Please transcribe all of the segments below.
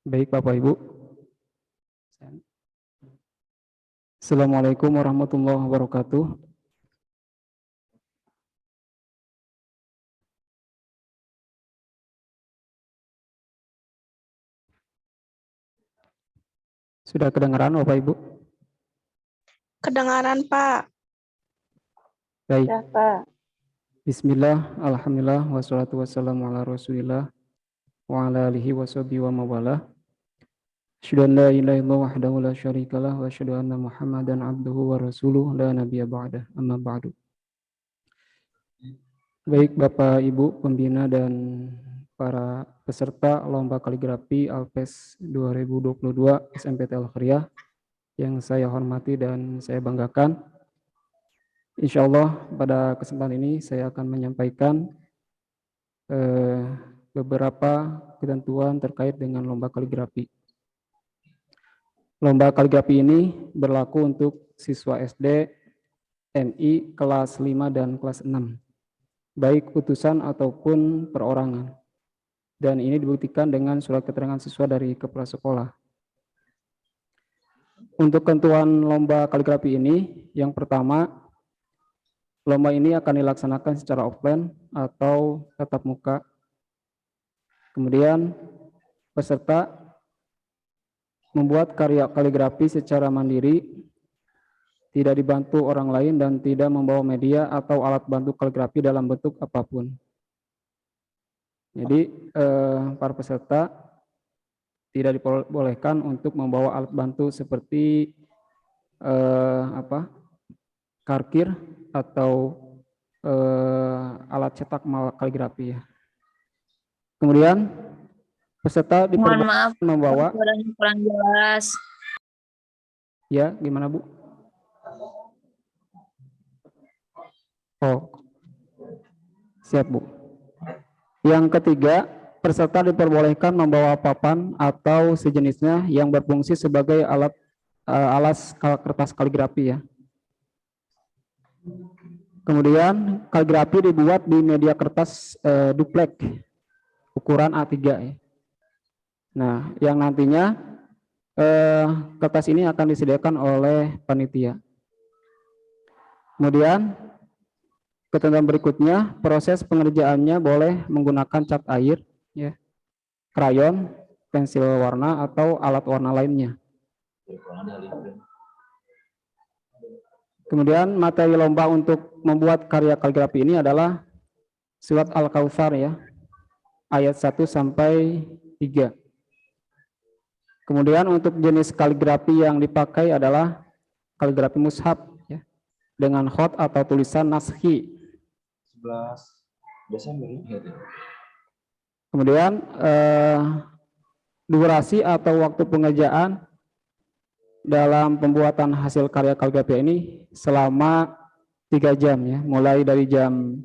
Baik Bapak Ibu. Assalamualaikum warahmatullahi wabarakatuh. Sudah kedengaran Bapak Ibu? Kedengaran, Pak. Baik. Ya, Pak. Bismillah, alhamdulillah, wassalatu wassalamu ala rasulillah, wa ala alihi wa sahbihi wa mawala. Asyhadu an la ilaha illallah wahdahu la syarikalah, wa asyhadu anna Muhammadan abduhu wa rasuluh, la nabiyya ba'dah, amma ba'du. Baik Bapak Ibu pembina dan para peserta lomba kaligrafi Alpes 2022 SMPT Al-Khairiyah yang saya hormati dan saya banggakan. Insya Allah pada kesempatan ini saya akan menyampaikan beberapa ketentuan terkait dengan lomba kaligrafi. Lomba kaligrafi ini berlaku untuk siswa SD, MI kelas 5 dan kelas 6, baik utusan ataupun perorangan. Dan ini dibuktikan dengan surat keterangan siswa dari kepala sekolah. Untuk ketentuan lomba kaligrafi ini, yang pertama, lomba ini akan dilaksanakan secara offline atau tatap muka. Kemudian peserta membuat karya kaligrafi secara mandiri, tidak dibantu orang lain dan tidak membawa media atau alat bantu kaligrafi dalam bentuk apapun. Jadi para peserta tidak diperbolehkan untuk membawa alat bantu seperti karkir atau alat cetak kaligrafi ya. Kemudian peserta diperbolehkan membawa. Kurang jelas. Ya, gimana Bu? Oh, siap Bu. Yang ketiga, peserta diperbolehkan membawa papan atau sejenisnya yang berfungsi sebagai alas kertas kaligrafi ya. Kemudian kaligrafi dibuat di media kertas duplek ukuran A3 ya. Nah, yang nantinya kertas ini akan disediakan oleh panitia. Kemudian ketentuan berikutnya, proses pengerjaannya boleh menggunakan cat air, ya, krayon, pensil warna atau alat warna lainnya. Kemudian materi lomba untuk membuat karya kaligrafi ini adalah surat Al-Kautsar ya, ayat 1 sampai 3. Kemudian untuk jenis kaligrafi yang dipakai adalah kaligrafi mushaf ya, dengan khot atau tulisan naskhi. 11 Desember. Kemudian durasi atau waktu pengerjaan dalam pembuatan hasil karya kaligrafi ini selama 3 jam ya, mulai dari jam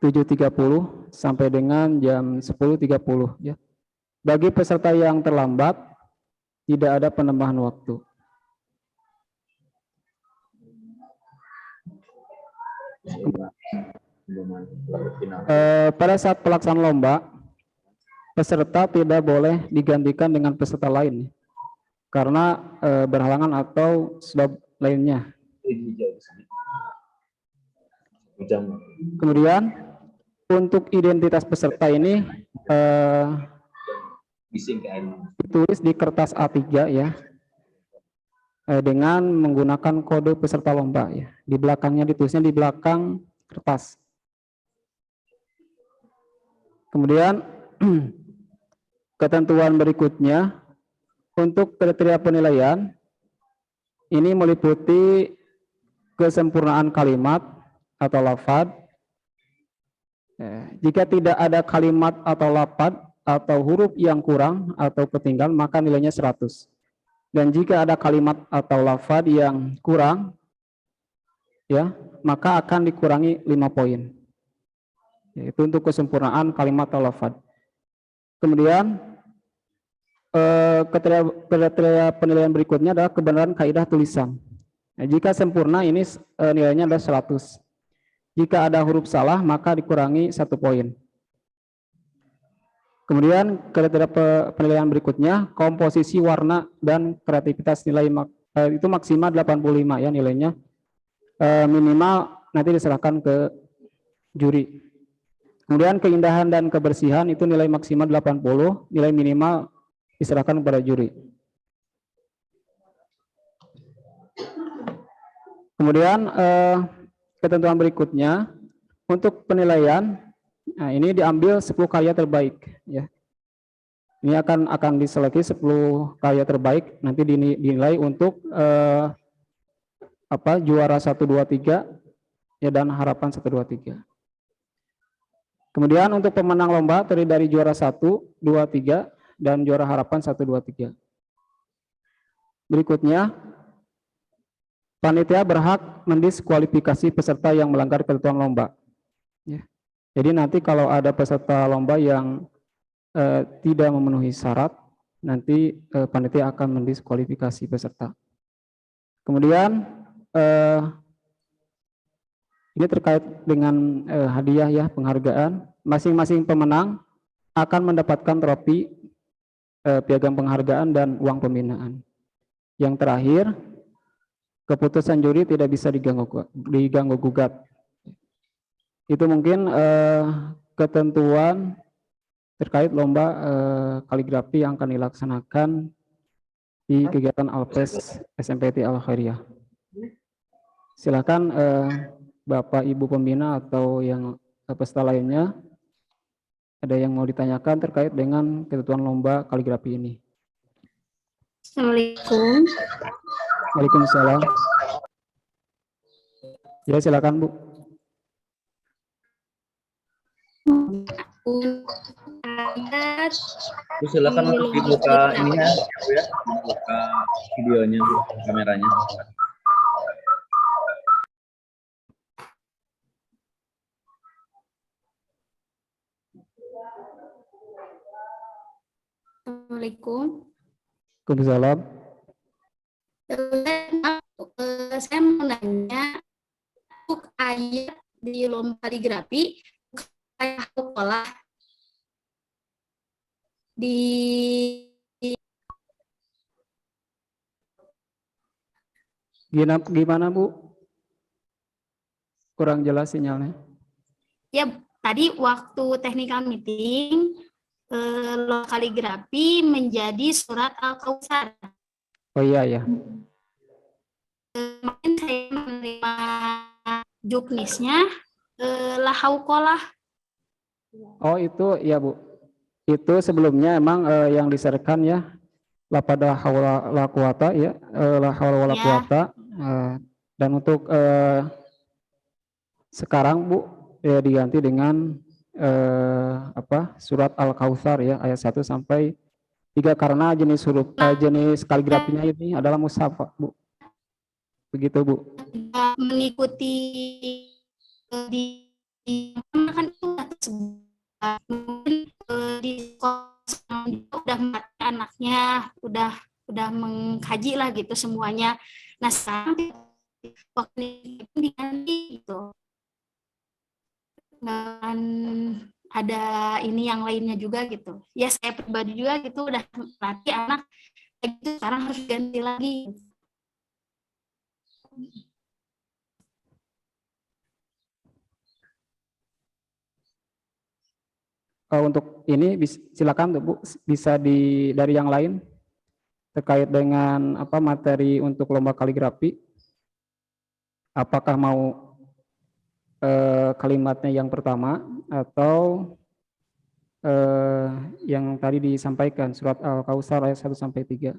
7.30 sampai dengan jam 10.30 ya. Bagi peserta yang terlambat tidak ada penambahan waktu. Pada saat pelaksanaan lomba, peserta tidak boleh digantikan dengan peserta lain karena berhalangan atau sebab lainnya. Kemudian untuk identitas peserta ini ditulis di kertas A3 ya, dengan menggunakan kode peserta lomba ya. Di belakangnya ditulisnya di belakang kertas. Kemudian ketentuan berikutnya untuk kriteria penilaian ini meliputi kesempurnaan kalimat atau lafaz. Jika tidak ada kalimat atau lafaz atau huruf yang kurang atau ketinggalan maka nilainya 100. Dan jika ada kalimat atau lafaz yang kurang ya, maka akan dikurangi 5 poin. Itu untuk kesempurnaan kalimat atau lafaz. Kemudian kriteria penilaian berikutnya adalah kebenaran kaidah tulisan. Nah, jika sempurna ini nilainya adalah 100. Jika ada huruf salah maka dikurangi 1 poin. Kemudian kriteria penilaian berikutnya, komposisi warna dan kreativitas nilai itu maksimal 85 ya nilainya. Minimal nanti diserahkan ke juri. Kemudian keindahan dan kebersihan itu nilai maksimal 80, nilai minimal diserahkan kepada juri. Kemudian ketentuan berikutnya untuk penilaian, nah ini diambil 10 karya terbaik ya. Ini akan diseleksi 10 karya terbaik, nanti dinilai untuk juara 1 2 3 ya dan harapan 1 2 3. Kemudian untuk pemenang lomba terdiri dari juara 1, 2, 3 dan juara harapan 1 2 3. Berikutnya, panitia berhak mendiskualifikasi peserta yang melanggar ketentuan lomba. Ya. Jadi nanti kalau ada peserta lomba yang tidak memenuhi syarat, nanti panitia akan mendiskualifikasi peserta. Kemudian ini terkait dengan hadiah ya, penghargaan. Masing-masing pemenang akan mendapatkan trofi, piagam penghargaan dan uang pembinaan. Yang terakhir, keputusan juri tidak bisa diganggu gugat. Itu mungkin ketentuan terkait lomba kaligrafi yang akan dilaksanakan di kegiatan Alpes SMPT Al Khairiyah. Silakan Bapak Ibu pembina atau yang peserta lainnya, ada yang mau ditanyakan terkait dengan ketentuan lomba kaligrafi ini. Assalamualaikum. Waalaikumsalam. Ya silakan Bu. Bu, silakan untuk dibuka ini ya, Bu ya, dibuka videonya, Bu, kameranya. Assalamualaikum. Waalaikumsalam. Saya mau nanya, untuk ayat di lomba kaligrafi kayak sekolah di Gimana Bu? Kurang jelas sinyalnya. ya tadi waktu technical meeting lomba kaligrafi menjadi surat Al-Kautsar. Oh iya ya. Kemarin saya menerima juknisnya lahaukolah. Oh itu ya Bu. Itu sebelumnya emang yang diserahkan ya la pada haula la quwata ya, la haula wala quwata. Dan untuk sekarang Bu ya diganti dengan surat Al-Kautsar ya ayat 1 sampai 3 karena jenis huruf jenis kaligrafinya ini adalah mushaf Bu. Begitu Bu. Mengikuti di kan di sekolah udah mati anaknya, udah mengkaji lah gitu semuanya. Nah sekarang waktu diganti gitu. Dan ada ini yang lainnya juga gitu. Ya saya pribadi juga gitu udah melatih anak gitu, sekarang harus ganti lagi. Untuk ini silakan Bu, bisa dari yang lain terkait dengan materi untuk lomba kaligrafi. Apakah mau kalimatnya yang pertama atau yang tadi disampaikan surat Al-Kautsar ayat 1 sampai 3.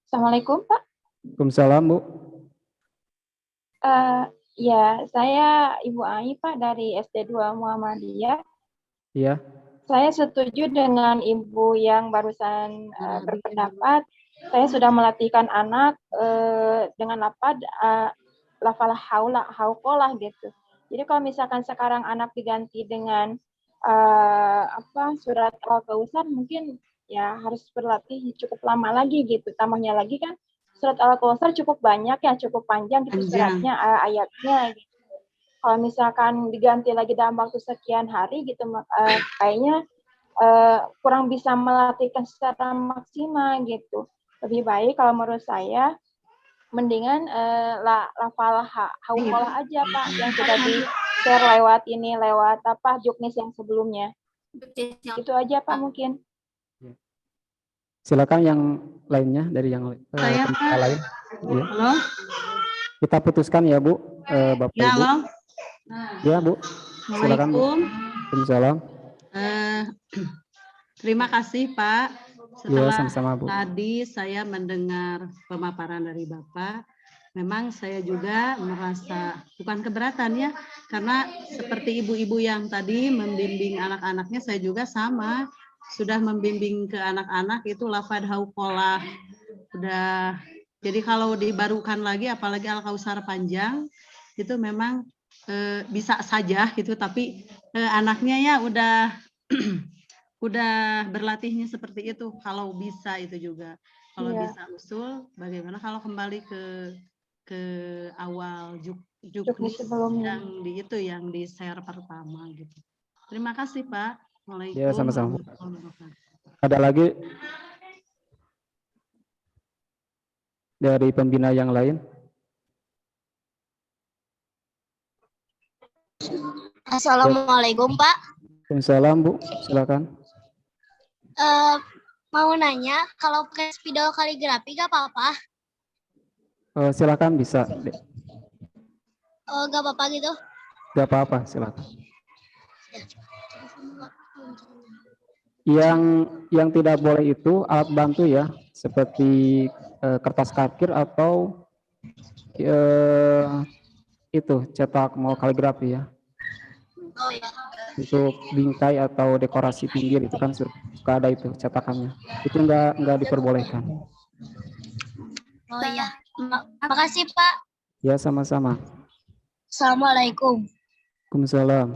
Assalamualaikum Pak. Waalaikumsalam Bu. Ya, saya Ibu Ai Pak dari SD2 Muhammadiyah. Iya. Saya setuju dengan Ibu yang barusan berpendapat. Saya sudah melatihkan anak dengan lafal haula, hauqolah gitu. Jadi kalau misalkan sekarang anak diganti dengan surat Al-Kautsar, mungkin ya harus berlatih cukup lama lagi gitu. Tambahnya lagi kan surat Al-Kautsar cukup banyak ya, cukup panjang gitu suratnya, ayatnya gitu. Kalau misalkan diganti lagi dalam waktu sekian hari gitu, kayaknya kurang bisa melatihkan secara maksimal gitu. Lebih baik kalau menurut saya mendingan lafal hauqalah aja Pak yang sudah di share lewat juknis yang sebelumnya. Itu aja Pak mungkin. Silakan yang lainnya dari yang Saya, Pak. lain. Ya. Halo? Kita putuskan ya Bu, Bapak Ya, Ibu. halo. Ya Bu, silakan Bu. Assalamualaikum. Waalaikumsalam. Terima kasih Pak. Ya, Setelah sama-sama Bu. tadi saya mendengar pemaparan dari Bapak, memang saya juga merasa bukan keberatan ya, karena seperti ibu-ibu yang tadi membimbing anak-anaknya, saya juga sama, sudah membimbing ke anak-anak itu lafadz hauqalah. Udah, jadi kalau dibarukan lagi, apalagi Al-Kautsar panjang, itu memang bisa saja gitu, tapi anaknya ya udah udah berlatihnya seperti itu. Kalau bisa itu juga, kalau bisa usul, bagaimana kalau kembali ke awal juknis sebelumnya yang di share pertama gitu. Terima kasih Pak. Waalaikumsalam. Ya, sama-sama. warahmatullahi wabarakatuh. Ada lagi dari pembina yang lain? Assalamualaikum Pak. Waalaikumsalam Bu, silakan. Mau nanya, kalau pakai spidol kaligrafi gak apa-apa? Silakan bisa. Gak apa-apa gitu? Gak apa-apa, silakan. Yang tidak boleh itu alat bantu ya, seperti kertas kafir atau itu cetak mau kaligrafi ya. Oh ya. Untuk bingkai atau dekorasi pinggir itu kan suka ada itu cetakannya. Itu enggak diperbolehkan. Oh iya. Makasih Pak. Ya, sama-sama. Assalamualaikum. Waalaikumsalam.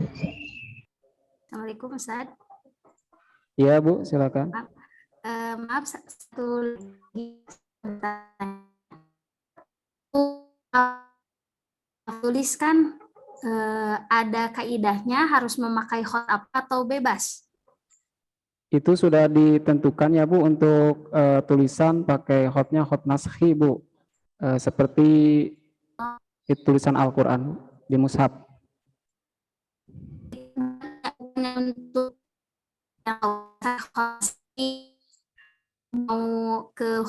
Assalamualaikum Ustaz. Ya Bu, silakan. Maaf, satu lagi tuliskan ada kaidahnya harus memakai khot apa atau bebas? Itu sudah ditentukan ya Bu untuk tulisan pakai khotnya khot naskhi Bu. Seperti tulisan Al-Quran di mushaf. Untuk mau ke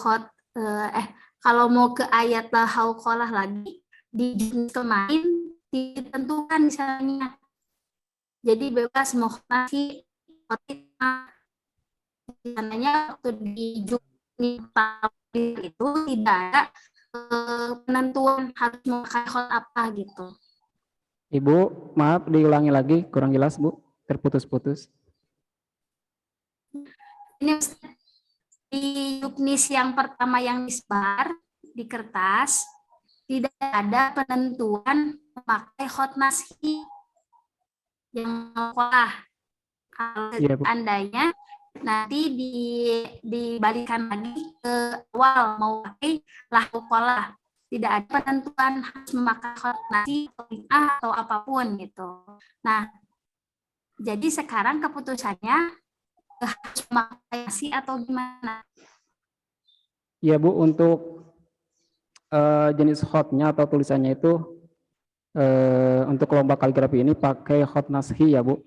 kalau mau ke ayat la hauqalah lagi di juz kemarin ditentukan misalnya, jadi bebas mau nasi misalnya waktu di juz itu tidak ada penentuan harus memakai khot apa gitu. Ibu, maaf diulangi lagi, kurang jelas Bu, terputus-putus. Ini di juknis yang pertama yang disebar di kertas tidak ada penentuan memakai khot naskhi yang sekolah. Kalau seandainya nanti dibalikan lagi ke awal mau pakai lahkolah, tidak ada penentuan harus memakai khot naskhi atau apapun gitu. Nah, jadi sekarang keputusannya harus memakai naskhi atau gimana? Ya Bu, untuk jenis khotnya atau tulisannya itu untuk lomba kaligrafi ini pakai khot naskhi ya Bu,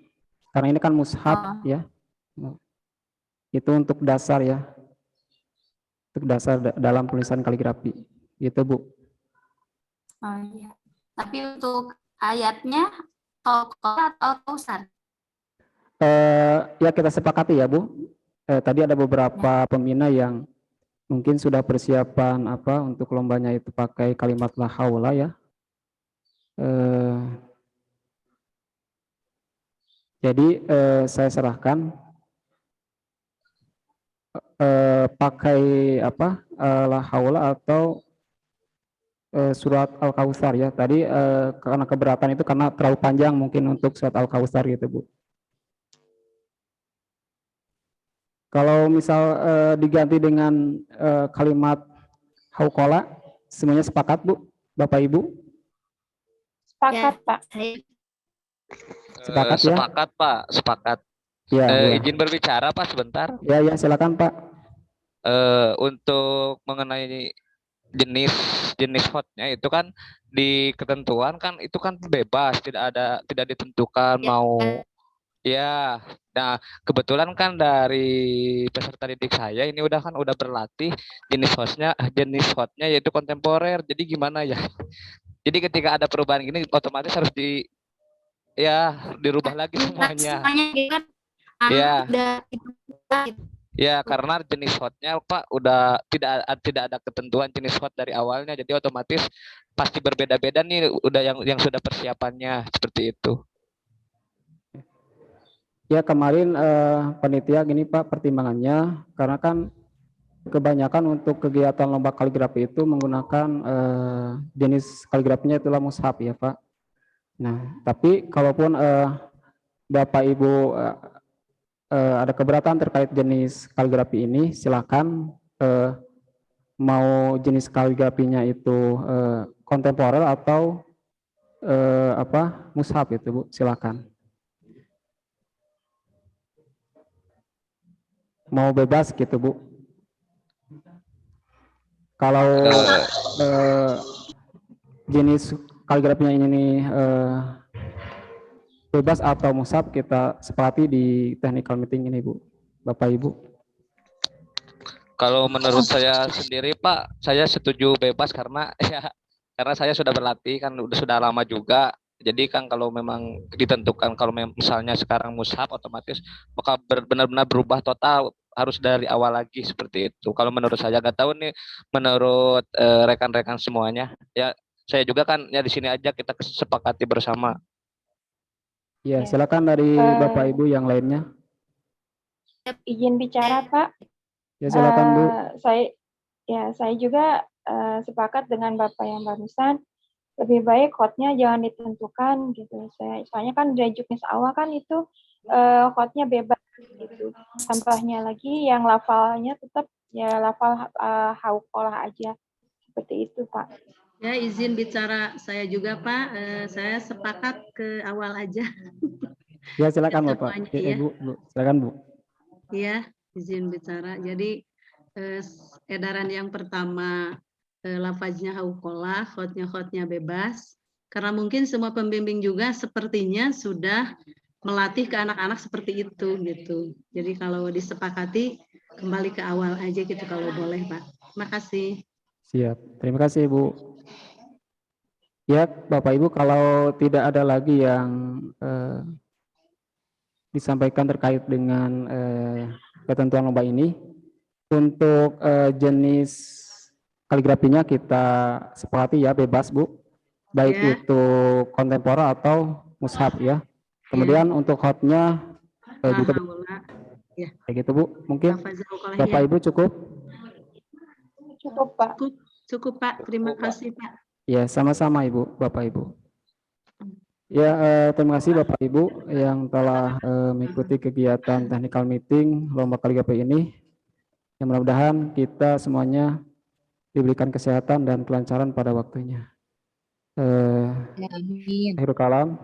karena ini kan mushaf ya. Itu untuk dasar ya, untuk dasar dalam tulisan kaligrafi gitu Bu. Oh iya. Tapi untuk ayatnya atau Kautsar? Ya kita sepakati ya Bu. Tadi ada beberapa pembina yang mungkin sudah persiapan apa untuk lombanya itu pakai kalimat la haula ya. Jadi saya serahkan pakai apa la haula atau surat Al-Kautsar ya. Tadi karena keberatan itu karena terlalu panjang mungkin untuk surat Al-Kautsar gitu Bu. Kalau misal diganti dengan kalimat haukola. Semuanya sepakat, Bu, Bapak Ibu? Sepakat, Ya. Pak. Saya Sepakat ya? Sepakat, Pak, sepakat. Ya, ya. Izin berbicara, Pak, sebentar. Ya, ya, silakan, Pak. Untuk mengenai jenis hotnya itu kan di ketentuan kan itu kan bebas, tidak ditentukan ya, mau ya. Nah, kebetulan kan dari peserta didik saya ini udah berlatih jenis hotnya yaitu kontemporer. Jadi gimana ya? Jadi ketika ada perubahan gini otomatis harus dirubah lagi semuanya. semuanya gitu kan anak Ya. udah gitu. Ya, karena jenis hotnya Pak udah tidak ada ketentuan jenis hot dari awalnya, jadi otomatis pasti berbeda-beda nih udah yang sudah persiapannya seperti itu. Ya, kemarin panitia gini Pak pertimbangannya, karena kan kebanyakan untuk kegiatan lomba kaligrafi itu menggunakan jenis kaligrafinya itulah mushaf ya Pak. Nah, tapi kalaupun Bapak Ibu ada keberatan terkait jenis kaligrafi ini, silakan mau jenis kaligrafinya itu kontemporer atau mushaf itu Bu, silakan. Mau bebas gitu Bu. Kalau jenis kaligrafinya ini bebas atau mushaf kita sepakati di technical meeting ini Bu, Bapak Ibu. Kalau menurut saya sendiri Pak, saya setuju bebas karena karena saya sudah berlatih kan sudah lama juga. Jadi kan kalau memang ditentukan kalau misalnya sekarang mushaf otomatis maka benar-benar berubah total harus dari awal lagi seperti itu. Kalau menurut saya nggak tahu nih menurut rekan-rekan semuanya ya saya juga kan ya di sini aja kita sepakati bersama. Ya, silakan dari Bapak Ibu yang lainnya. Izin bicara, Pak. Ya, silakan Bu. Saya juga sepakat dengan Bapak yang barusan. Lebih baik hotnya jangan ditentukan gitu. Soalnya kan dari juknis awal kan itu hotnya bebas gitu. Tambahnya lagi yang lafalnya tetap ya lafal hauqolah aja. Seperti itu, Pak. Ya, izin bicara saya juga Pak, saya sepakat ke awal aja. Ya, silakan Ya, Bapak. semuanya, Ya, ya. Bu, silakan Bu. Iya, izin bicara. Jadi edaran yang pertama lafaznya hauqolah, hotnya bebas. Karena mungkin semua pembimbing juga sepertinya sudah melatih ke anak-anak seperti itu gitu. Jadi kalau disepakati kembali ke awal aja gitu kalau boleh Pak. Terima kasih. Siap. Terima kasih Bu. Ya, Bapak Ibu, kalau tidak ada lagi yang disampaikan terkait dengan ketentuan lomba ini, untuk jenis kaligrafinya kita sepakati ya bebas Bu, baik Ya. itu kontemporer atau mushaf ya. Kemudian untuk hotnya juga kayak gitu Bu. Mungkin Bapak Ibu cukup? Cukup, Pak. Cukup Pak. Terima kasih Pak. Ya, sama-sama Ibu, Bapak Ibu. Ya, terima kasih Bapak Ibu yang telah mengikuti kegiatan technical meeting lomba kaligrafi ini. Yang mudah-mudahan kita semuanya diberikan kesehatan dan kelancaran pada waktunya. Akhirul kalam.